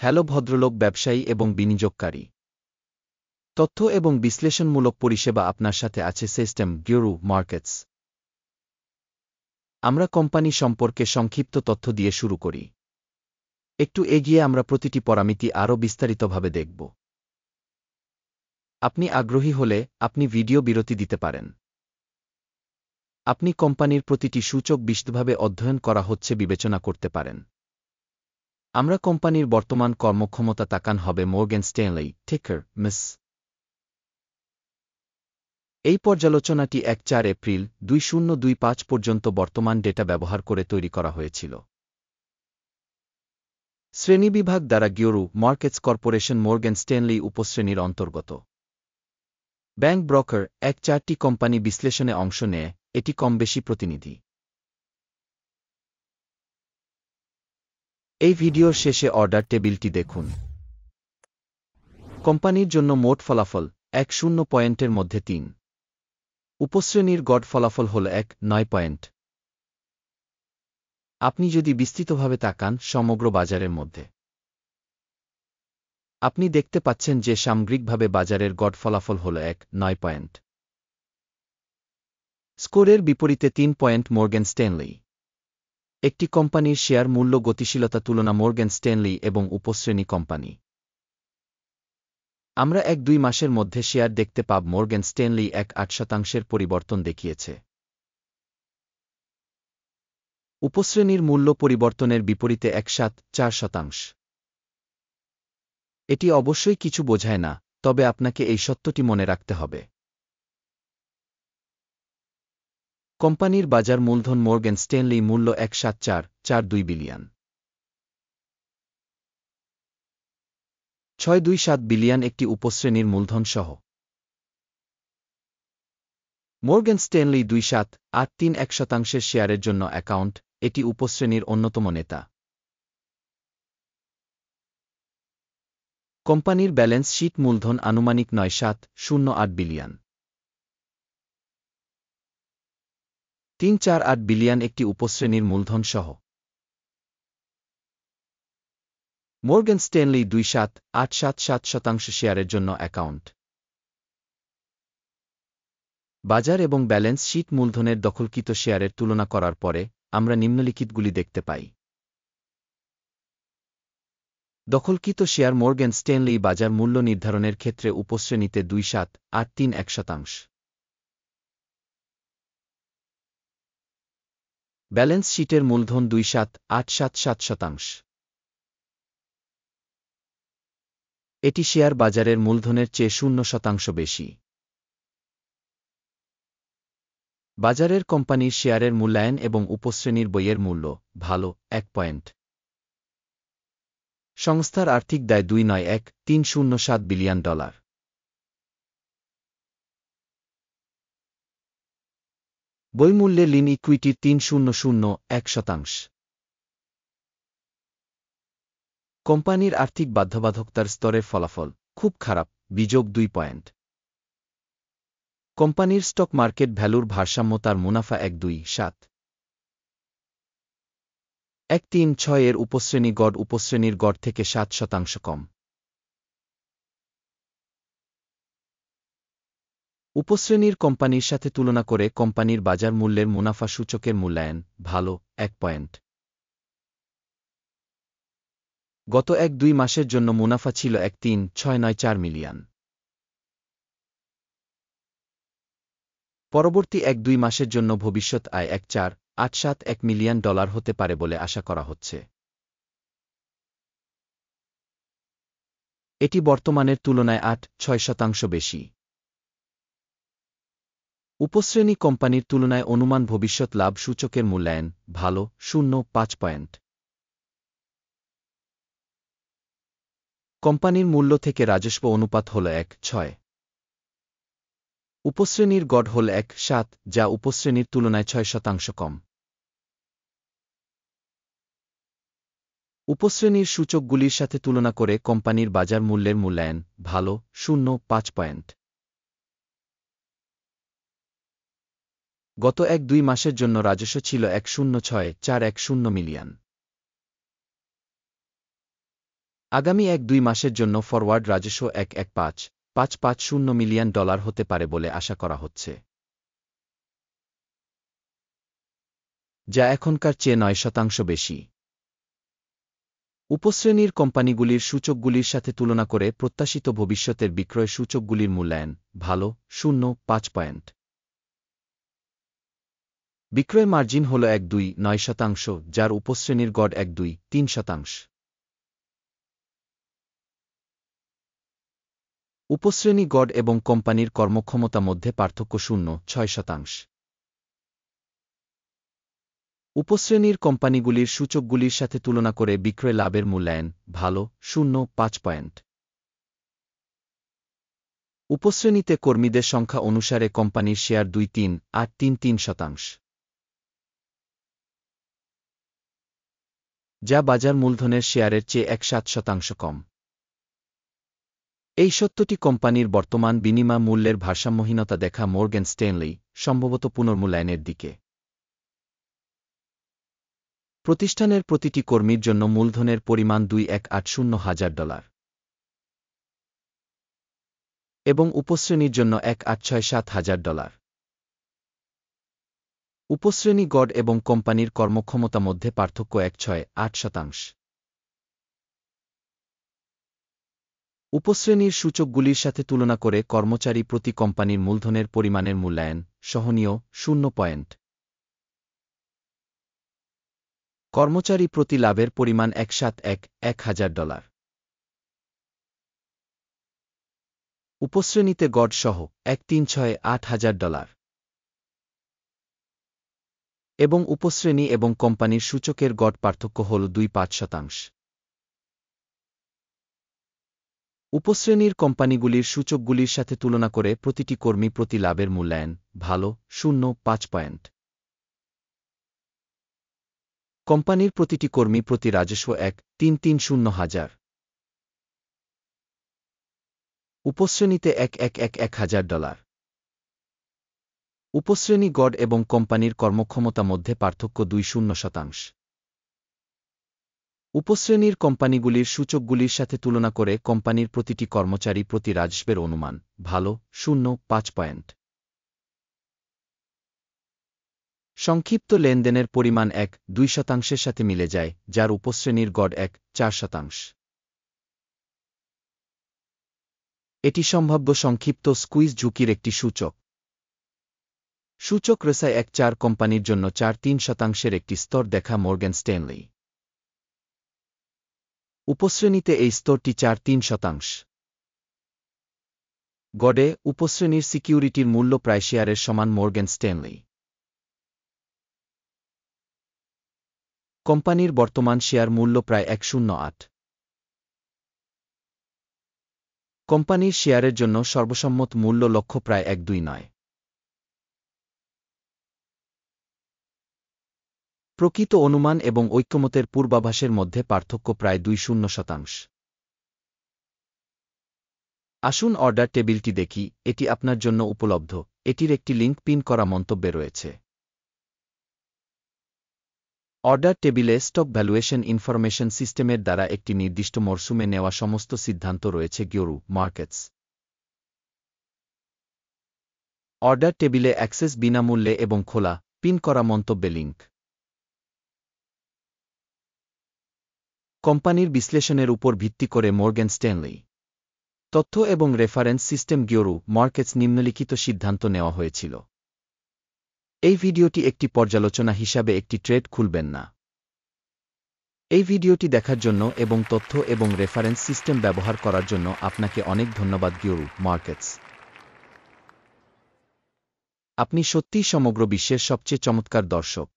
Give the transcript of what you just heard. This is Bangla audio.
হ্যালো ভদ্রলোক, ব্যবসায়ী এবং বিনিয়োগকারী। তথ্য এবং বিশ্লেষণমূলক পরিষেবা আপনার সাথে আছে সিস্টেম গুরু মার্কেটস। আমরা কোম্পানি সম্পর্কে সংক্ষিপ্ত তথ্য দিয়ে শুরু করি। একটু এগিয়ে আমরা প্রতিটি পরামিতি আরও বিস্তারিতভাবে দেখব। আপনি আগ্রহী হলে আপনি ভিডিও বিরতি দিতে পারেন। আপনি কোম্পানির প্রতিটি সূচক বিশদভাবে অধ্যয়ন করা হচ্ছে বিবেচনা করতে পারেন। আমরা কোম্পানির বর্তমান কর্মক্ষমতা তাকান হবে মর্গ্যান স্ট্যানলি টিকার মিস। এই পর্যালোচনাটি ১-৪ এপ্রিল ২০২৫ পর্যন্ত বর্তমান ডেটা ব্যবহার করে তৈরি করা হয়েছিল। শ্রেণীবিভাগ দ্বারা গিওরু মার্কেটস কর্পোরেশন মর্গ্যান স্ট্যানলি উপশ্রেণীর অন্তর্গত। ব্যাংক ব্রোকার ১-৪টি কোম্পানি বিশ্লেষণে অংশ নেয়, এটি কমবেশি প্রতিনিধি। এই ভিডিওর শেষে অর্ডার টেবিলটি দেখুন। কোম্পানির জন্য মোট ফলাফল ১-০ পয়েন্টের মধ্যে ৩। উপশ্রেণীর গড় ফলাফল হল ১-৯ পয়েন্ট। আপনি যদি বিস্তৃতভাবে তাকান সমগ্র বাজারের মধ্যে, আপনি দেখতে পাচ্ছেন যে সামগ্রিকভাবে বাজারের গড় ফলাফল হল ১-৯ পয়েন্ট। স্কোরের বিপরীতে ৩ পয়েন্ট মর্গ্যান স্ট্যানলি। একটি কোম্পানির শেয়ার মূল্য গতিশীলতা তুলনা মর্গ্যান স্ট্যানলি এবং উপশ্রেণী কোম্পানি। আমরা ১-২ মাসের মধ্যে শেয়ার দেখতে পাব মর্গ্যান স্ট্যানলি ১-৮% পরিবর্তন দেখিয়েছে। উপশ্রেণীর মূল্য পরিবর্তনের বিপরীতে ১-৭-৪%। এটি অবশ্যই কিছু বোঝায় না, তবে আপনাকে এই সত্যটি মনে রাখতে হবে। কোম্পানির বাজার মূলধন মর্গ্যান স্ট্যানলি মূল্য ১-৭-৪-৪-২ বিলিয়ন। ৬-২-৭ বিলিয়ন একটি উপশ্রেণীর মূলধন সহ। মর্গ্যান স্ট্যানলি ২-৭-৮-৩-১% শেয়ারের জন্য অ্যাকাউন্ট, এটি উপশ্রেণীর অন্যতম নেতা। কোম্পানির ব্যালেন্স শীট মূলধন আনুমানিক ৯-৭-০৮ বিলিয়ন। ৩-৪-৮ বিলিয়ন একটি উপশ্রেণীর মূলধন সহ। মর্গ্যান স্ট্যানলি ২-৭-৮-৭-৭% শেয়ারের জন্য অ্যাকাউন্ট। বাজার এবং ব্যালেন্স শীট মূলধনের দখলকৃত শেয়ারের তুলনা করার পরে আমরা নিম্নলিখিতগুলি দেখতে পাই। দখলকৃত শেয়ার মর্গ্যান স্ট্যানলি বাজার মূল্য নির্ধারণের ক্ষেত্রে উপশ্রেণীতে ২-৭-৮-৩-১%। ব্যালেন্স শীটের মূলধন ২-৭-৮-৭-৭%। এটি শেয়ার বাজারের মূলধনের চেয়ে ০% বেশি। বাজারের কোম্পানির শেয়ারের মূল্যায়ন এবং উপশ্রেণীর বইয়ের মূল্য ভালো ১ পয়েন্ট। সংস্থার আর্থিক দায় ২৯-১-৩-০-৭ বিলিয়ন ডলার। বইমূল্যে লিন ইকুইটির ৩-০-০-১%। কোম্পানির আর্থিক বাধ্যবাধকতার স্তরের ফলাফল খুব খারাপ, বিযোগ ২ পয়েন্ট। কোম্পানির স্টক মার্কেট ভ্যালুর ভারসাম্য তার মুনাফা ১-২-৭। ১-৩-৬ এর উপশ্রেণী গড় উপশ্রেণীর গড় থেকে ৭% কম। উপশ্রেণীর কোম্পানির সাথে তুলনা করে কোম্পানির বাজার মূল্যের মুনাফা সূচকের মূল্যায়ন ভালো ১ পয়েন্ট। গত ১-২ মাসের জন্য মুনাফা ছিল ১-৩-৬-৯-৪ মিলিয়ন। পরবর্তী ১-২ মাসের জন্য ভবিষ্যৎ আয় ১-৪-৮-৭-১ মিলিয়ন ডলার হতে পারে বলে আশা করা হচ্ছে। এটি বর্তমানের তুলনায় ৮-৬% বেশি। উপশ্রেণী কোম্পানির তুলনায় অনুমান ভবিষ্যৎ লাভ সূচকের মূল্যায়ন ভালো ০.৫ পয়েন্ট। কোম্পানির মূল্য থেকে রাজস্ব অনুপাত হল ১-৬। উপশ্রেণীর গড় হল ১-৭, যা উপশ্রেণীর তুলনায় ৬% কম। উপশ্রেণীর সূচকগুলির সাথে তুলনা করে কোম্পানির বাজার মূল্যের মূল্যায়ন ভালো ০.৫ পয়েন্ট। গত ১-২ মাসের জন্য রাজস্ব ছিল ১-০৬-৪-১-০ মিলিয়ন। আগামী 1-2 মাসের জন্য ফরওয়ার্ড রাজস্ব $1.1550 মিলিয়ন হতে পারে বলে আশা করা হচ্ছে, যা এখনকার চেয়ে 9% বেশি। উপশ্রেণীর কোম্পানিগুলির সূচকগুলির সাথে তুলনা করে প্রত্যাশিত ভবিষ্যতের বিক্রয় সূচকগুলির মূল্যায়ন ভালো 0.5 পয়েন্ট। বিক্রয় মার্জিন হল 1.2-9%, যার উপশ্রেণীর গড় 1.2-3%। উপশ্রেণী গড় এবং কোম্পানির কর্মক্ষমতা মধ্যে পার্থক্য 0.6%। উপশ্রেণীর কোম্পানিগুলির সূচকগুলির সাথে তুলনা করে বিক্রয় লাভের মূল্যায়ন ভালো 0.5 পয়েন্ট। উপশ্রেণীতে কর্মীদের সংখ্যা অনুসারে কোম্পানির শেয়ার 2.3-8.33%, যা বাজার মূলধনের শেয়ারের চেয়ে 1.7% কম। এই সত্যটি কোম্পানির বর্তমান বিনিময় মূল্যের ভারসাম্যহীনতা দেখা মর্গ্যান স্ট্যানলি সম্ভবত পুনর্মূল্যায়নের দিকে। প্রতিষ্ঠানের প্রতিটি কর্মীর জন্য মূলধনের পরিমাণ $2,180,000 এবং উপশ্রেণীর জন্য $1,867,000। উপশ্রেণী গড় এবং কোম্পানির কর্মক্ষমতা মধ্যে পার্থক্য 1.6-8%। উপশ্রেণীর সূচকগুলির সাথে তুলনা করে কর্মচারী প্রতি কোম্পানির মূলধনের পরিমাণের মূল্যায়ন সহনীয় 0 পয়েন্ট। কর্মচারী প্রতি লাভের পরিমাণ $1,000। উপশ্রেণীতে গড় সহ $1,368,000 এবং উপশ্রেণী এবং কোম্পানির সূচকের গড় পার্থক্য হল 2.5%। উপশ্রেণীর কোম্পানিগুলির সূচকগুলির সাথে তুলনা করে প্রতিটি কর্মী প্রতি লাভের মূল্যায়ন ভালো 0.5 পয়েন্ট। কোম্পানির প্রতিটি কর্মী প্রতি রাজস্ব $1,330,000। উপশ্রেণীতে $1,111,000। উপশ্রেণী গড় এবং কোম্পানির কর্মক্ষমতা মধ্যে পার্থক্য 2.0%। উপশ্রেণীর কোম্পানিগুলির সূচকগুলির সাথে তুলনা করে কোম্পানির প্রতিটি কর্মচারী প্রতি রাজস্বের অনুমান ভালো 0.5 পয়েন্ট। সংক্ষিপ্ত লেনদেনের পরিমাণ 1-2% সাথে মিলে যায়, যার উপশ্রেণীর গড় 1.4%। এটি সম্ভাব্য সংক্ষিপ্ত স্কুইজ ঝুঁকির একটি সূচক। সূচক রেসায় 1.4 কোম্পানির জন্য 4-3% একটি স্তর দেখা মর্গ্যান স্ট্যানলি। উপশ্রেণীতে এই স্তরটি 4-3%। গড়ে উপশ্রেণীর সিকিউরিটির মূল্য প্রায় শেয়ারের সমান মর্গ্যান স্ট্যানলি। কোম্পানির বর্তমান শেয়ার মূল্য প্রায় 108। কোম্পানির শেয়ারের জন্য সর্বসম্মত মূল্য লক্ষ্য প্রায় 129। প্রকৃত অনুমান এবং ঐক্যমতের পূর্বাভাসের মধ্যে পার্থক্য প্রায় 20%। আসুন অর্ডার টেবিলটি দেখি, এটি আপনার জন্য উপলব্ধ। এটির একটি লিঙ্ক পিন করা মন্তব্যে রয়েছে। অর্ডার টেবিলে স্টক ভ্যালুয়েশন ইনফরমেশন সিস্টেমের দ্বারা একটি নির্দিষ্ট মরশুমে নেওয়া সমস্ত সিদ্ধান্ত রয়েছে গিওরু মার্কেটস। অর্ডার টেবিলে অ্যাক্সেস বিনামূল্যে এবং খোলা পিন করা মন্তব্যে লিঙ্ক। কোম্পানির বিশ্লেষণের উপর ভিত্তি করে মর্গ্যান স্ট্যানলি তথ্য এবং রেফারেন্স সিস্টেম গিওরু মার্কেটস নিম্নলিখিত সিদ্ধান্ত নেওয়া হয়েছিল। এই ভিডিওটি একটি পর্যালোচনা হিসাবে একটি ট্রেড খুলবেন না। এই ভিডিওটি দেখার জন্য এবং তথ্য এবং রেফারেন্স সিস্টেম ব্যবহার করার জন্য আপনাকে অনেক ধন্যবাদ গিওরু মার্কেটস। আপনি সত্যিই সমগ্র বিশ্বের সবচেয়ে চমৎকার দর্শক।